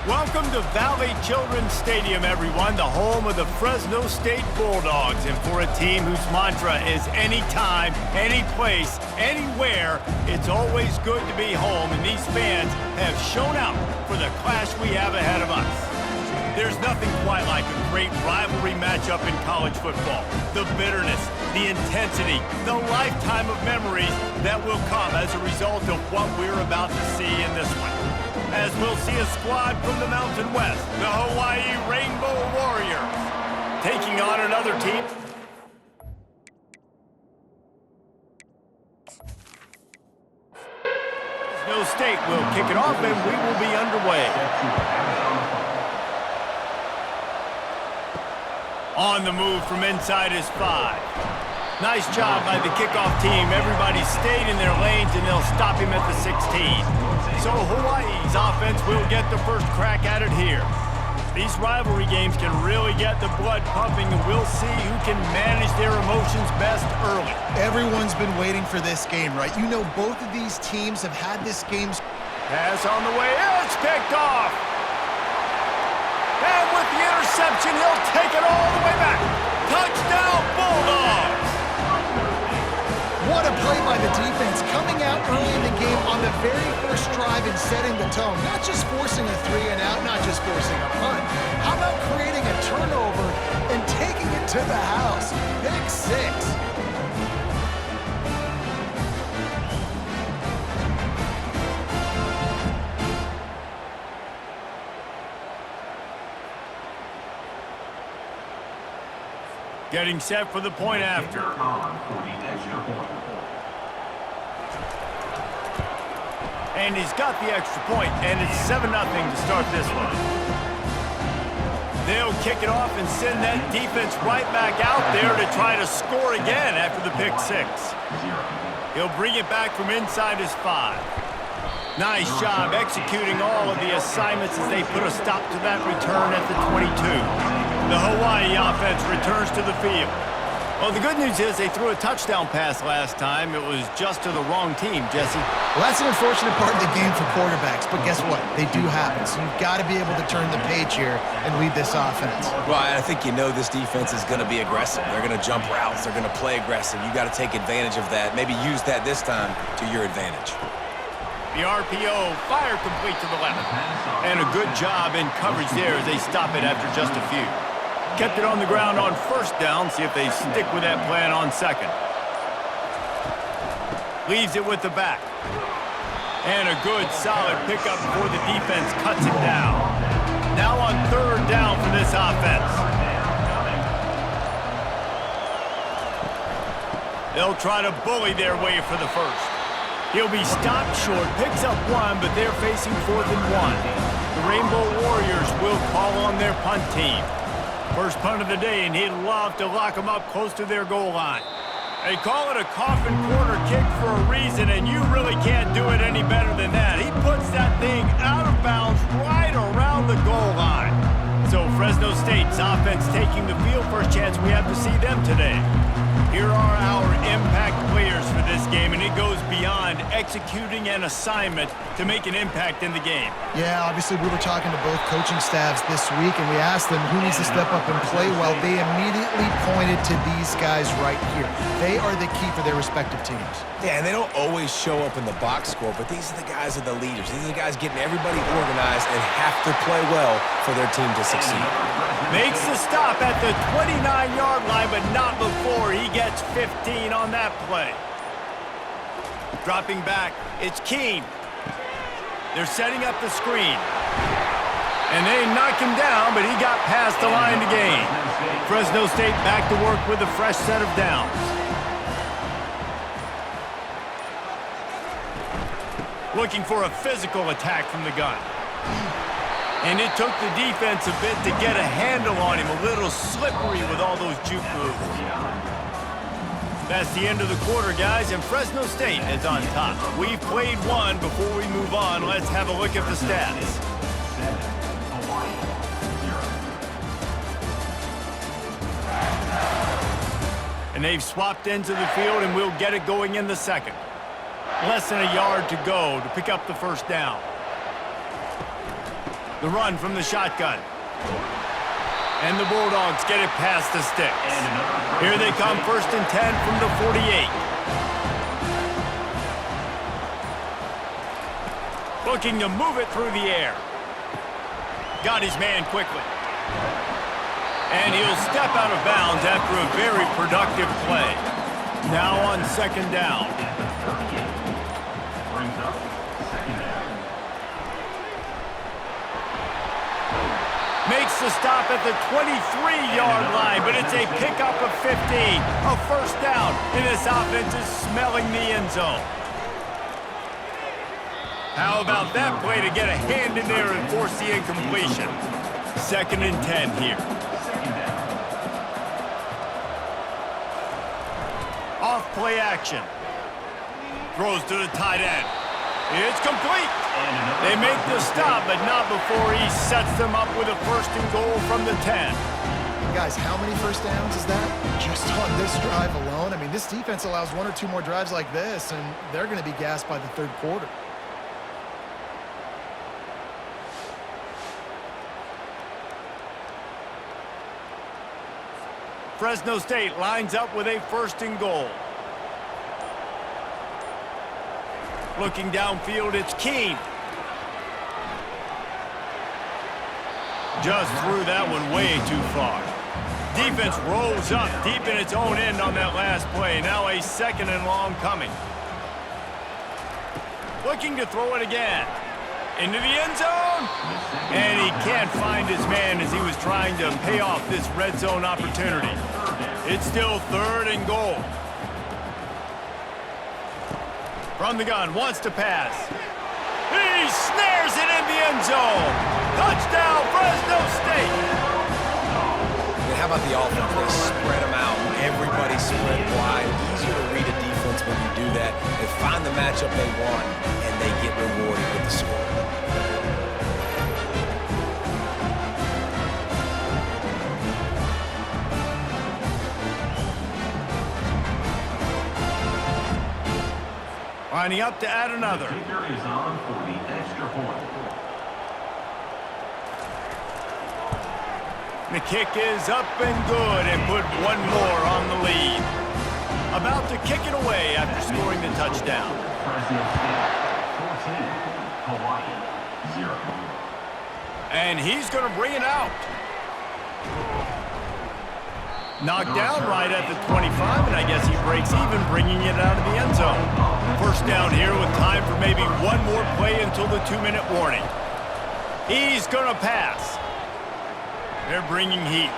Welcome to Valley Children's Stadium, everyone, the home of the Fresno State Bulldogs. And for a team whose mantra is anytime, any place, anywhere, it's always good to be home. And these fans have shown out for the clash we have ahead of us. There's nothing quite like a great rivalry matchup in college football. The bitterness, the intensity, the lifetime of memories that will come as a result of what we're about to see in this one. As we'll see a squad from the Mountain West, the Hawai'i Rainbow Warriors, taking on another team. Fresno State will kick it off and we will be underway. On the move from inside is 5. Nice job by the kickoff team. Everybody stayed in their lanes and they'll stop him at the 16. So Hawaii's offense will get the first crack at it here. These rivalry games can really get the blood pumping, and we'll see who can manage their emotions best early. Everyone's been waiting for this game, right? You know both of these teams have had this game. Pass on the way. It's picked off. And with the interception, he'll take it all the way back. Touchdown, Bulldogs! What a play by the defense, coming out early in the game on the very first drive and setting the tone. Not just forcing a 3 and out, not just forcing a punt. How about creating a turnover and taking it to the house? Pick 6. Getting set for the point after. And he's got the extra point, and it's 7-0 to start this one. They'll kick it off and send that defense right back out there to try to score again after the pick 6. He'll bring it back from inside his 5. Nice job executing all of the assignments as they put a stop to that return at the 22. The Hawai'i offense returns to the field. Well, the good news is they threw a touchdown pass last time. It was just to the wrong team, Jesse. Well, that's an unfortunate part of the game for quarterbacks, but guess what? They do happen, so you've got to be able to turn the page here and lead this offense. Well, I think you know this defense is going to be aggressive. They're going to jump routes. They're going to play aggressive. You got to take advantage of that. Maybe use that this time to your advantage. The RPO, fire complete to the left. And a good job in coverage there as they stop it after just a few. Kept it on the ground on first down. See if they stick with that plan on second. Leaves it with the back. And a good, solid pickup before the defense cuts it down. Now on third down for this offense. They'll try to bully their way for the first. He'll be stopped short, picks up 1, but they're facing 4th and 1. The Rainbow Warriors will call on their punt team. First punt of the day, and he'd love to lock them up close to their goal line. They call it a coffin corner kick for a reason, and you really can't do it any better than that. He puts that thing out of bounds right around the goal line. So Fresno State's offense taking the field. First chance we have to see them today. Here are our impact players for this game, and it goes beyond executing an assignment to make an impact in the game. Yeah, obviously we were talking to both coaching staffs this week, and we asked them who needs to step up and play well. They immediately pointed to these guys right here. They are the key for their respective teams. Yeah, and they don't always show up in the box score, but these are the guys that are the leaders. These are the guys getting everybody organized and have to play well for their team to succeed. Makes the stop at the 29-yard line, but not before he gets 15 on that play. Dropping back, it's Keene. They're setting up the screen. And they knock him down, but he got past the line to gain. Fresno State back to work with a fresh set of downs. Looking for a physical attack from the gun. And it took the defense a bit to get a handle on him. A little slippery with all those juke moves. That's the end of the quarter, guys, and Fresno State is on top. We've played one. Before we move on, let's have a look at the stats. And they've swapped into the field, and we'll get it going in the second. Less than a yard to go to pick up the first down. The run from the shotgun. And the Bulldogs get it past the sticks. Here they come, 1st and 10 from the 48. Looking to move it through the air. Got his man quickly. And he'll step out of bounds after a very productive play. Now on 2nd down. Makes the stop at the 23-yard line, but it's a pickup of 15. A 1st down, and this offense is smelling the end zone. How about that play to get a hand in there and force the incompletion? 2nd and 10 here. Off play action. Throws to the tight end. It's complete. They make the stop, but not before he sets them up with a 1st and goal from the 10. Guys, how many 1st downs is that? Just on this drive alone? I mean, this defense allows 1 or 2 more drives like this, and they're going to be gassed by the 3rd quarter. Fresno State lines up with a 1st and goal. Looking downfield, it's Keene. Just threw that one way too far. Defense rolls up deep in its own end on that last play. Now a 2nd and long coming. Looking to throw it again. Into the end zone. And he can't find his man as he was trying to pay off this red zone opportunity. It's still 3rd and goal. From the gun, wants to pass. He snares it in the end zone. Touchdown, Fresno State. And how about the offense? They spread them out. Everybody spread wide. Easier to read a defense when you do that. They find the matchup they want, and they get rewarded with the score. Lining up to add another. The kick is up and good and put 1 more on the lead. About to kick it away after scoring the touchdown. Hawai'i, 0. And he's going to bring it out. Knocked down right at the 25, and I guess he breaks even, bringing it out of the end zone. 1st down here with time for maybe 1 more play until the 2-minute warning. He's going to pass. They're bringing heat.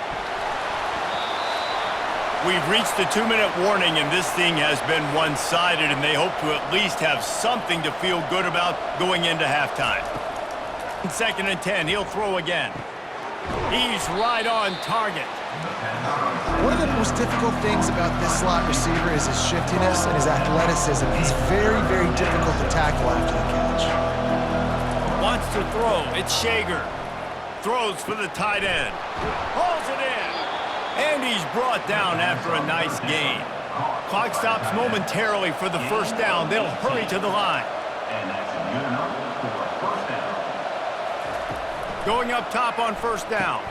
We've reached the 2-minute warning, and this thing has been one-sided, and they hope to at least have something to feel good about going into halftime. 2nd and 10, he'll throw again. He's right on target. One of the most difficult things about this slot receiver is his shiftiness and his athleticism. He's very, very difficult to tackle after the catch. Wants to throw. It's Shager. Throws for the tight end. Pulls it in. And he's brought down after a nice gain. Clock stops momentarily for the 1st down. They'll hurry to the line. And that's good enough for a 1st down. Going up top on 1st down.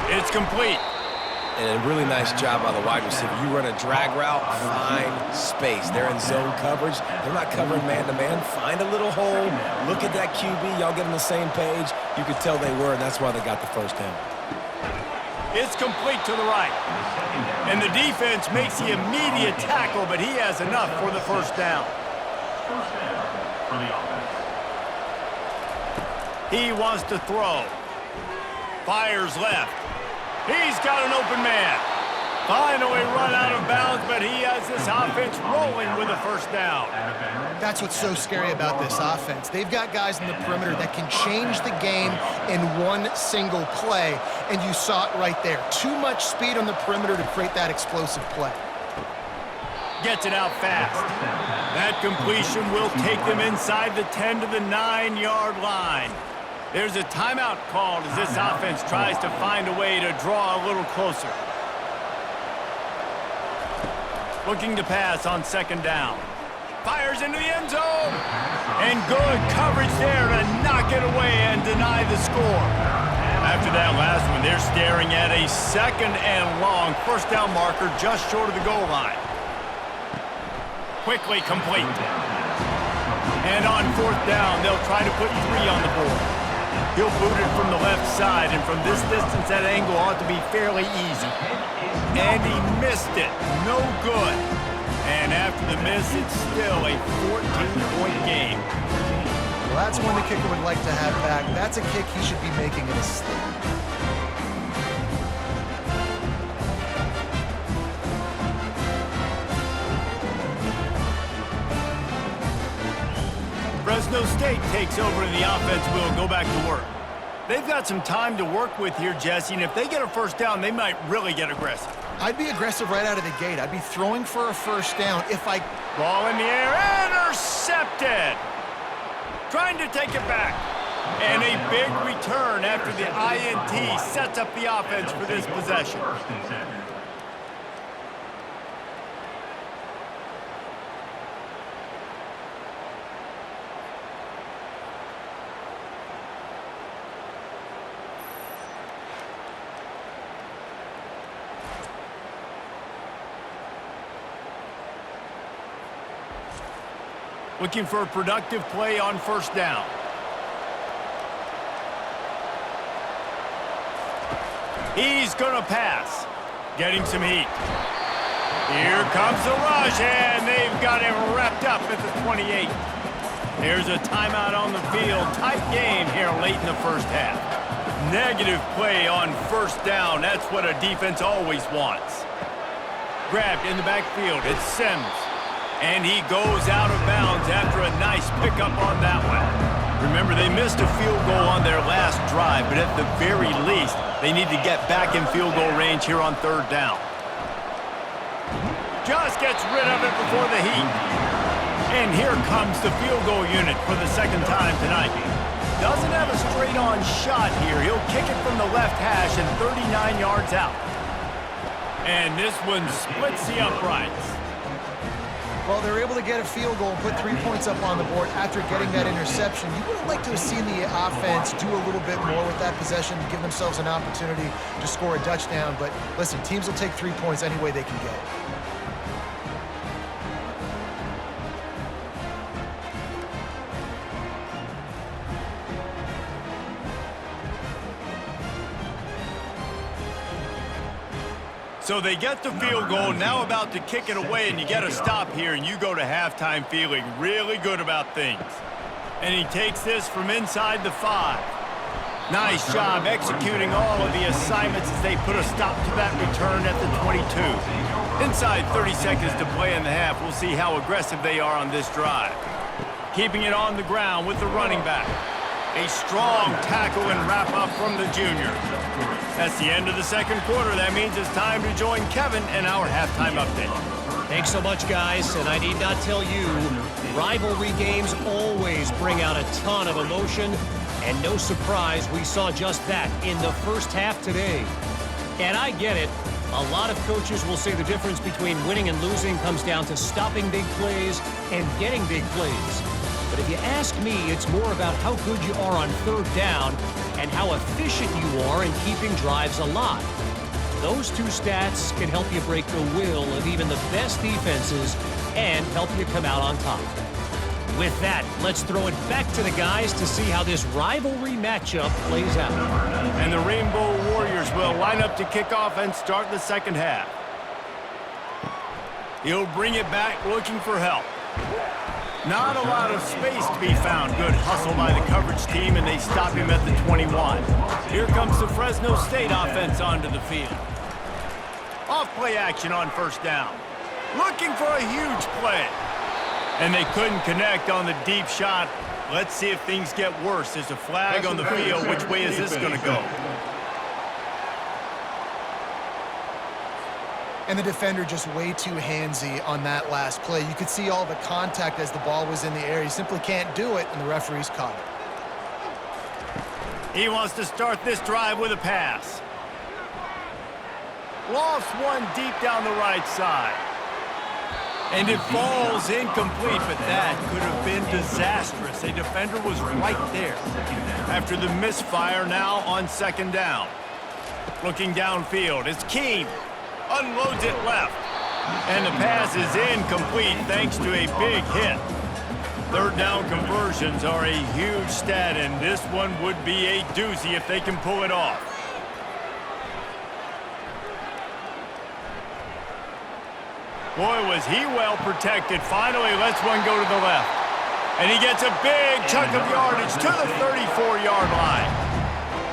It's complete. And a really nice job by the wide receiver. You run a drag route, find space. They're in zone coverage. They're not covering man-to-man. Find a little hole. Look at that QB. Y'all get on the same page. You could tell they were, and that's why they got the 1st down. It's complete to the right. And the defense makes the immediate tackle, but he has enough for the 1st down. 1st down for the offense. He wants to throw. Fires left. He's got an open man. Finally run out of bounds, but he has this offense rolling with a 1st down. That's what's so scary about this offense. They've got guys in the perimeter that can change the game in 1 single play, and you saw it right there. Too much speed on the perimeter to create that explosive play. Gets it out fast. That completion will take them inside the 10 to the 9-yard line. There's a timeout called as this offense tries to find a way to draw a little closer. Looking to pass on 2nd down. Fires into the end zone. And good coverage there to knock it away and deny the score. After that last one, they're staring at a 2nd and long. First down marker just short of the goal line. Quickly complete. And on 4th down, they'll try to put 3 on the board. He'll boot it from the left side, and from this distance, that angle ought to be fairly easy. And he missed it. No good. And after the miss, it's still a 14-point game. Well, that's one the kicker would like to have back. That's a kick he should be making in his sleep. Fresno State takes over and the offense will go back to work. They've got some time to work with here, Jesse, and if they get a first down, they might really get aggressive. I'd be aggressive right out of the gate. I'd be throwing for a first down if I... Ball in the air, intercepted! Trying to take it back. And a big return after the INT sets up the offense for this possession. First and 10. Looking for a productive play on first down. He's going to pass. Getting some heat. Here comes the rush, and they've got him wrapped up at the 28. There's a timeout on the field. Tight game here late in the first half. Negative play on first down. That's what a defense always wants. Grabbed in the backfield. It's Sims. And he goes out of bounds after a nice pickup on that one. Remember, they missed a field goal on their last drive, but at the very least, they need to get back in field goal range here on 3rd down. Just gets rid of it before the heat. And here comes the field goal unit for the 2nd time tonight. Doesn't have a straight-on shot here. He'll kick it from the left hash and 39 yards out. And this one splits the uprights. Well, they're able to get a field goal and put 3 points up on the board after getting that interception. You would have liked to have seen the offense do a little bit more with that possession to give themselves an opportunity to score a touchdown. But listen, teams will take 3 points any way they can get it. So they get the field goal, now about to kick it away, and you get a stop here, and you go to halftime feeling really good about things. And he takes this from inside the 5. Nice job executing all of the assignments as they put a stop to that return at the 22. Inside 30 seconds to play in the half. We'll see how aggressive they are on this drive. Keeping it on the ground with the running back. A strong tackle and wrap-up from the junior. That's the end of the 2nd quarter. That means it's time to join Kevin in our halftime update. Thanks so much, guys, and I need not tell you, rivalry games always bring out a ton of emotion, and no surprise, we saw just that in the first half today. And I get it. A lot of coaches will say the difference between winning and losing comes down to stopping big plays and getting big plays. But if you ask me, it's more about how good you are on 3rd down and how efficient you are in keeping drives alive. Those 2 stats can help you break the will of even the best defenses and help you come out on top. With that, let's throw it back to the guys to see how this rivalry matchup plays out. And the Rainbow Warriors will line up to kick off and start the 2nd half. He'll bring it back looking for help. Not a lot of space to be found. Good hustle by the coverage team, and they stop him at the 21. Here comes the Fresno State offense onto the field. Off-play action on first down. Looking for a huge play. And they couldn't connect on the deep shot. Let's see if things get worse. There's a flag on the field. Which way is this going to go? And the defender just way too handsy on that last play. You could see all the contact as the ball was in the air. He simply can't do it, and the referees caught it. He wants to start this drive with a pass. Lofts one deep down the right side. And it falls incomplete, but that could have been disastrous. A defender was right there. After the misfire, now on second down. Looking downfield, it's Keene. Unloads it left. And the pass is incomplete thanks to a big hit. Third down conversions are a huge stat, and this one would be a doozy if they can pull it off. Boy, was he well protected. Finally lets one go to the left. And he gets a big chunk of yardage to the 34-yard line.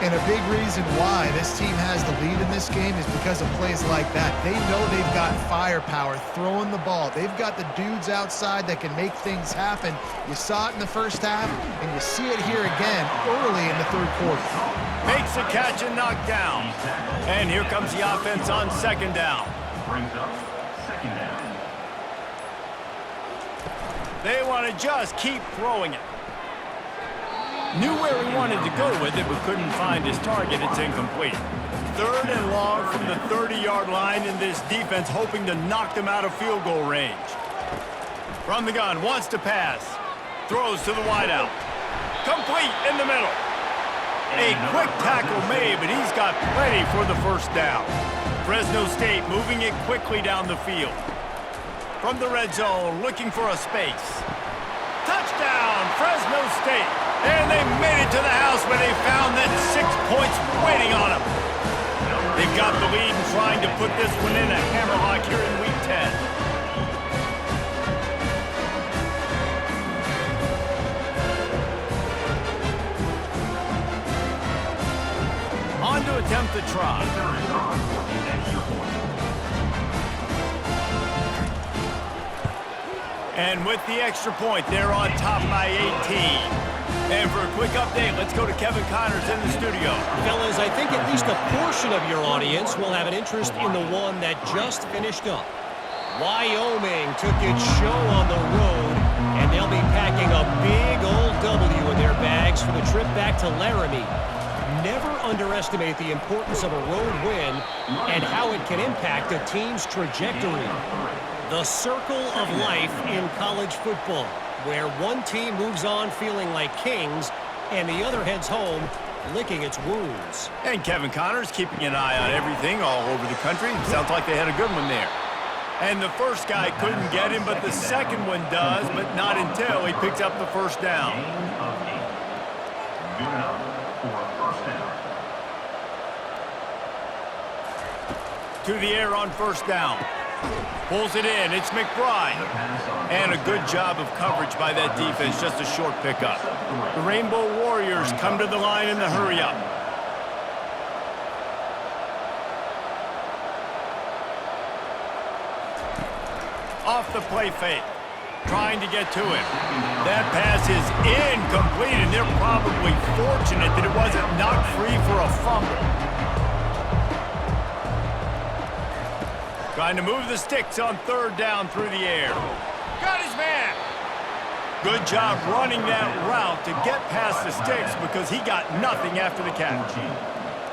And a big reason why this team has the lead in this game is because of plays like that. They know they've got firepower throwing the ball. They've got the dudes outside that can make things happen. You saw it in the first half, and you see it here again early in the third quarter. Makes a catch and knocked down. And here comes the offense on second down. Brings up second down. They want to just keep throwing it. Knew where he wanted to go with it, but couldn't find his target. It's incomplete. Third and long from the 30-yard line, and this defense hoping to knock them out of field goal range. From the gun, wants to pass. Throws to the wideout. Complete in the middle. A quick tackle made, but he's got plenty for the first down. Fresno State moving it quickly down the field. From the red zone, looking for a space. Touchdown, Fresno State. And they made it to the house where they found that 6 points waiting on them. They've got the lead and trying to put this one in a hammerlock here in Week 10. On to attempt the try. And with the extra point, they're on top by 18. And for a quick update, let's go to Kevin Connors in the studio. Fellas, I think at least a portion of your audience will have an interest in the one that just finished up. Wyoming took its show on the road, and they'll be packing a big old W in their bags for the trip back to Laramie. Never underestimate the importance of a road win and how it can impact a team's trajectory. The circle of life in college football, where one team moves on feeling like kings and the other heads home licking its wounds. And Kevin Connors keeping an eye on everything all over the country. Sounds like they had a good one there. And the first guy couldn't get him, but the second one does, but not until he picks up the first down. Good enough for a first down. To the air on first down. Pulls it in. It's McBride. And a good job of coverage by that defense. Just a short pickup. The Rainbow Warriors come to the line in the hurry-up. Off the play fake. Trying to get to him. That pass is incomplete, and they're probably fortunate that it wasn't knocked free for a fumble. Trying to move the sticks on third down through the air. Got his man. Good job running that route to get past the sticks because he got nothing after the catch.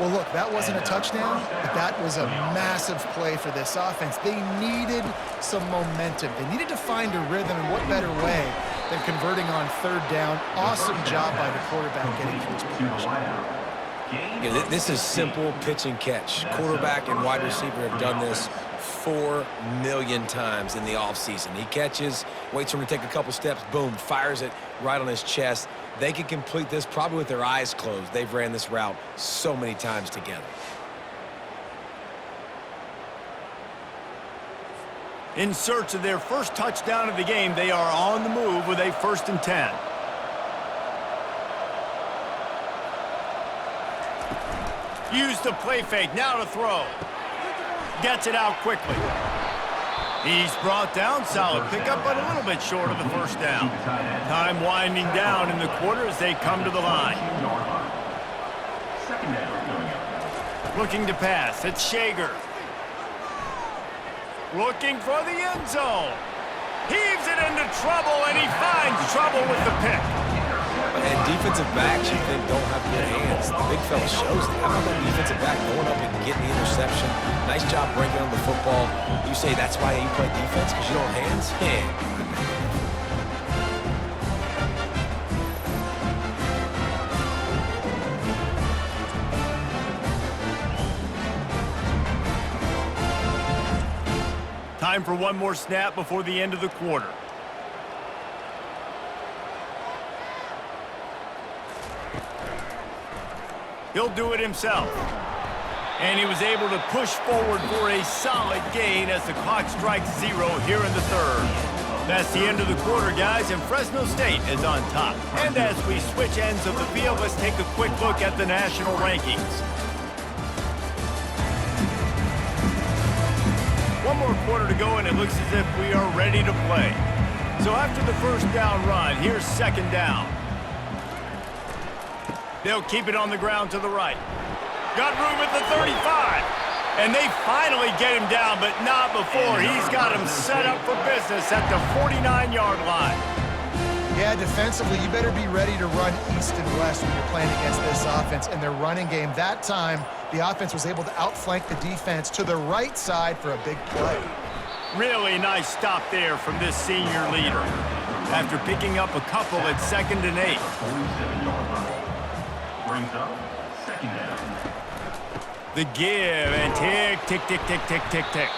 Well, look, that wasn't a touchdown, but that was a massive play for this offense. They needed some momentum. They needed to find a rhythm, and what better way than converting on third down. Awesome job by the quarterback getting to its position. Yeah, this is simple pitch and catch. Quarterback and wide receiver have done this 4 million times in the offseason. He catches, waits for him to take a couple steps, boom, fires it right on his chest. They can complete this probably with their eyes closed. They've ran this route so many times together. In search of their first touchdown of the game, they are on the move with a 1st and 10. Use the play fake, now to throw. Gets it out quickly. He's brought down, solid pickup, but a little bit short of the first down. Time winding down in the quarter as they come to the line. Second down. Looking to pass, it's Shager. Looking for the end zone. Heaves it into trouble, and he finds trouble with the pick. And defensive backs, you think, don't have good hands. The big fella shows that. How about that defensive back going up and getting the interception. Nice job breaking on the football. You say that's why you play defense, because you don't have hands? Yeah. Time for one more snap before the end of the quarter. He'll do it himself. And he was able to push forward for a solid gain as the clock strikes 0 here in the third. That's the end of the quarter, guys, and Fresno State is on top. And as we switch ends of the field, let's take a quick look at the national rankings. One more quarter to go, and it looks as if we are ready to play. So after the first down run, here's second down. They'll keep it on the ground to the right. Got room at the 35. And they finally get him down, but not before. He's got him set up for business at the 49-yard line. Yeah, defensively, you better be ready to run east and west when you're playing against this offense in their running game. That time, the offense was able to outflank the defense to the right side for a big play. Really nice stop there from this senior leader. After picking up a couple at 2nd and 8. 47-yard line. Brings up second down. The give and tick, tick, tick, tick, tick, tick, tick.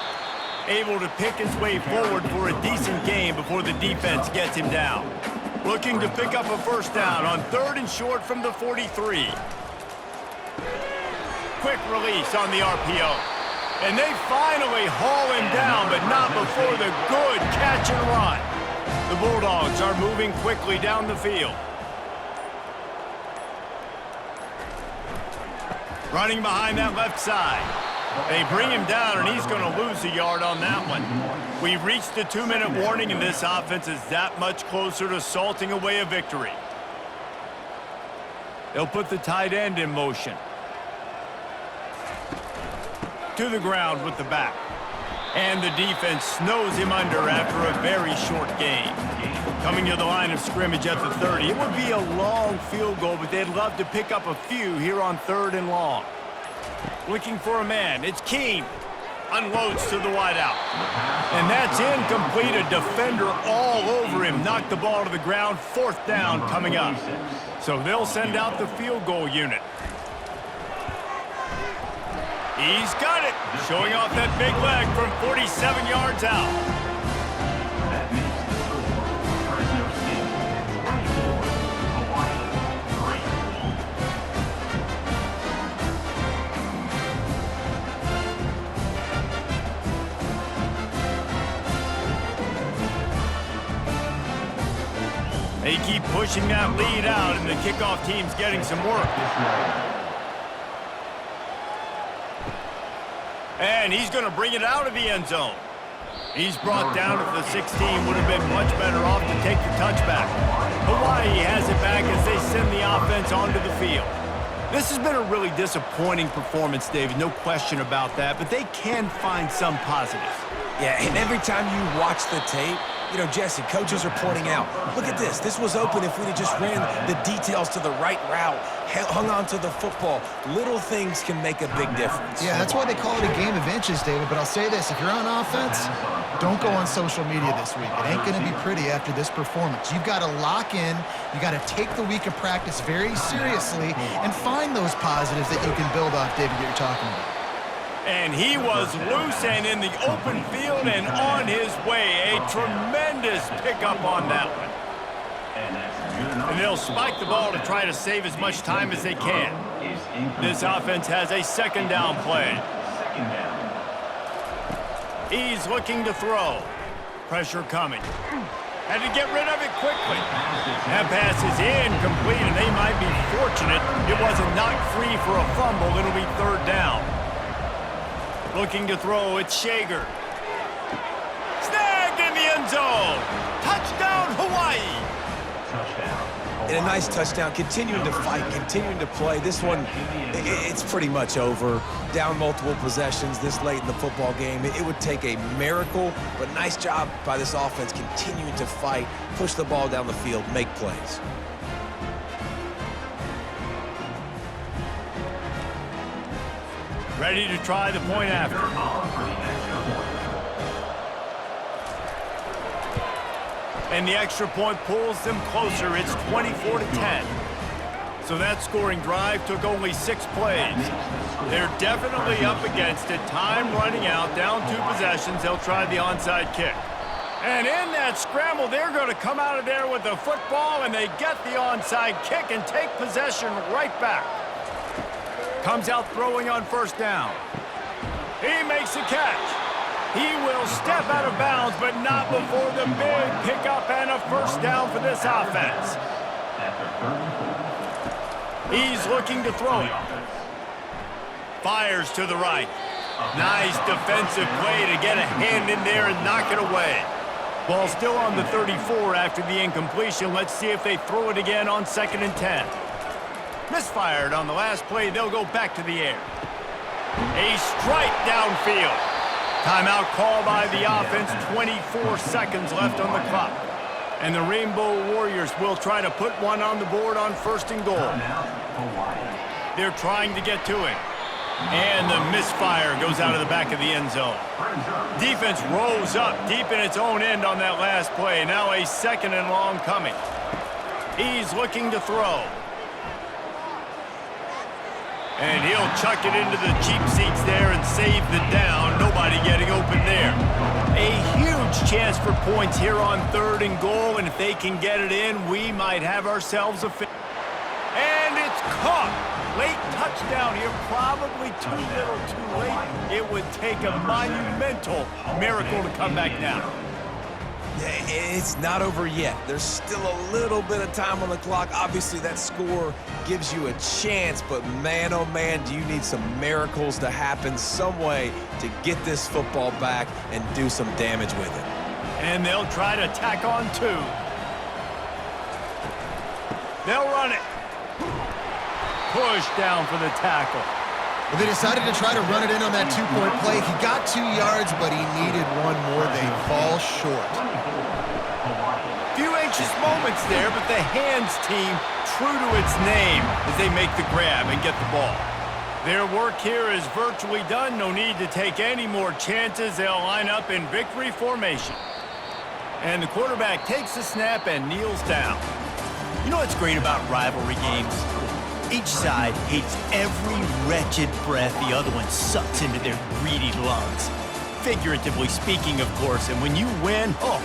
Able to pick his way forward for a decent gain before the defense gets him down. Looking to pick up a first down on 3rd and short from the 43. Quick release on the RPO. And they finally haul him down, but not before the good catch and run. The Bulldogs are moving quickly down the field. Running behind that left side. They bring him down, and he's going to lose a yard on that one. We've reached the 2-minute warning, and this offense is that much closer to salting away a victory. They'll put the tight end in motion. To the ground with the back. And the defense snows him under after a very short gain. Coming to the line of scrimmage at the 30. It would be a long field goal, but they'd love to pick up a few here on 3rd and long. Looking for a man. It's Keene. Unloads to the wideout. And that's incomplete. A defender all over him. Knocked the ball to the ground. 4th down coming up. So they'll send out the field goal unit. He's got it. Showing off that big leg from 47 yards out. That makes the score. Fresno State 24, Hawai'i 3. They keep pushing that lead out, and the kickoff team's getting some work. And he's going to bring it out of the end zone. He's brought down at the 16. Would have been much better off to take the touchback. Hawai'i has it back as they send the offense onto the field. This has been a really disappointing performance, David. No question about that. But they can find some positives. Yeah, and every time you watch the tape, you know, Jesse, coaches are pointing out, look at this. This was open if we'd have just ran the details to the right route, hung on to the football. Little things can make a big difference. Yeah, that's why they call it a game of inches, David. But I'll say this, if you're on offense, don't go on social media this week. It ain't going to be pretty after this performance. You've got to lock in. You got to take the week of practice very seriously and find those positives that you can build off, David, that you're talking about. And he was loose and in the open field and on his way. A tremendous pickup on that one. And they'll spike the ball to try to save as much time as they can. This offense has a 2nd down play. He's looking to throw. Pressure coming. Had to get rid of it quickly. That pass is incomplete, and they might be fortunate it wasn't knocked free for a fumble. It'll be 3rd down. Looking to throw, it's Shager. Snagged in the end zone. Touchdown, Hawai'i. And a nice touchdown, continuing to fight, continuing to play. This one, it's pretty much over. Down multiple possessions this late in the football game. It would take a miracle, but nice job by this offense continuing to fight, push the ball down the field, make plays. Ready to try the point after. And the extra point pulls them closer. It's 24-10. So that scoring drive took only 6 plays. They're definitely up against it. Time running out, down 2 possessions. They'll try the onside kick. And in that scramble, they're going to come out of there with the football, and they get the onside kick and take possession right back. Comes out throwing on first down. He makes a catch. He will step out of bounds, but not before the big pickup and a first down for this offense. He's looking to throw it. Fires to the right. Nice defensive play to get a hand in there and knock it away. Ball still on the 34 after the incompletion. Let's see if they throw it again on 2nd and 10. Misfired on the last play. They'll go back to the air. A strike downfield. Timeout call by the offense. 24 seconds left on the clock. And the Rainbow Warriors will try to put one on the board on 1st and goal. They're trying to get to it. And the misfire goes out of the back of the end zone. Defense rose up deep in its own end on that last play. Now a 2nd and long coming. He's looking to throw. And he'll chuck it into the cheap seats there and save the down. Nobody getting open there. A huge chance for points here on 3rd and goal, and if they can get it in, we might have ourselves a finish. And it's caught. Late touchdown here, probably too little too late. It would take a monumental miracle to come back now. It's not over yet. There's still a little bit of time on the clock. Obviously, that score gives you a chance, but man, oh man, do you need some miracles to happen some way to get this football back and do some damage with it. And they'll try to tack on 2. They'll run it. Push down for the tackle. Well, they decided to try to run it in on that 2-point play. He got 2 yards, but he needed 1 more. They fall short. Few anxious moments there, but the hands team true to its name as they make the grab and get the ball. Their work here is virtually done. No need to take any more chances. They'll line up in victory formation. And the quarterback takes the snap and kneels down. You know what's great about rivalry games? Each side hates every wretched breath the other one sucks into their greedy lungs. Figuratively speaking, of course, and when you win, oh,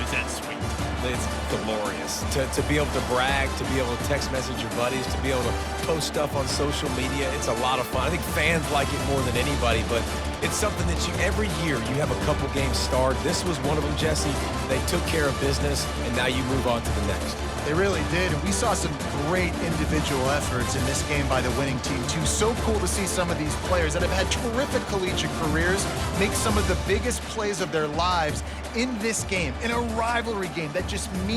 is that sweet. It's glorious. To be able to brag, to be able to text message your buddies, to be able to post stuff on social media, it's a lot of fun. I think fans like it more than anybody, but it's something that every year you have a couple games start. This was one of them, Jesse. They took care of business, and now you move on to the next. They really did, and we saw some great individual efforts in this game by the winning team, too. So cool to see some of these players that have had terrific collegiate careers make some of the biggest plays of their lives in this game, in a rivalry game that just means